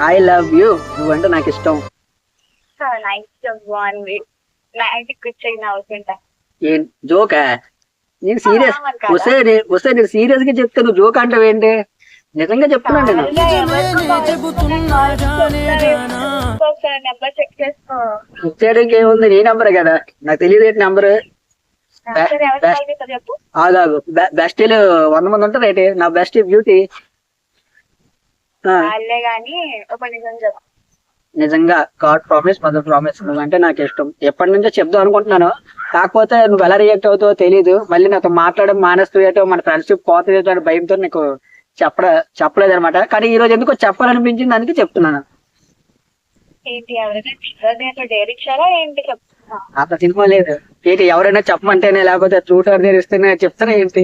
I love you, నువ్వంటే నాకు ఇష్టం. ఏం జోకా? నేను సీరియస్ వస్తే నేను సీరియస్ గా చెప్తే నువ్వు జోక్ అంటావు ఏంటి? నిజంగా చెప్తున్నాను నేను. ఇచ్చేయడానికి ఏముంది, నీ నంబర్ కదా, నాకు తెలియదు ఏంటి నంబర్. ఆగాగు, బెస్టీలు 100 మంది ఉంటారు ఏంటి? నా బెస్ట్ బ్యూటీ. నిజంగా గాడ్ ప్రామిస్, మదర్ ప్రామిస్, నువ్వంటే నాకు ఇష్టం. ఎప్పటి నుంచో చెప్దాం అనుకుంటున్నాను, కాకపోతే నువ్వు ఎలా రియాక్ట్ అవుతావో తెలీదు. మళ్ళీ నాతో మాట్లాడడం మానేస్తూ మన ఫ్రెండ్షిప్ పోతుంది అనే భయంతో నీకు చెప్పలేదు అనమాట. కానీ ఈ రోజు ఎందుకో చెప్పాలనిపించింది, అందుకే చెప్తున్నాను. అంత సినిమా లేదు ఏంటి, ఎవరైనా చెప్పమంటేనే లేకపోతే చూటర్ నేరిస్తేనే చెప్తారా ఏంటి?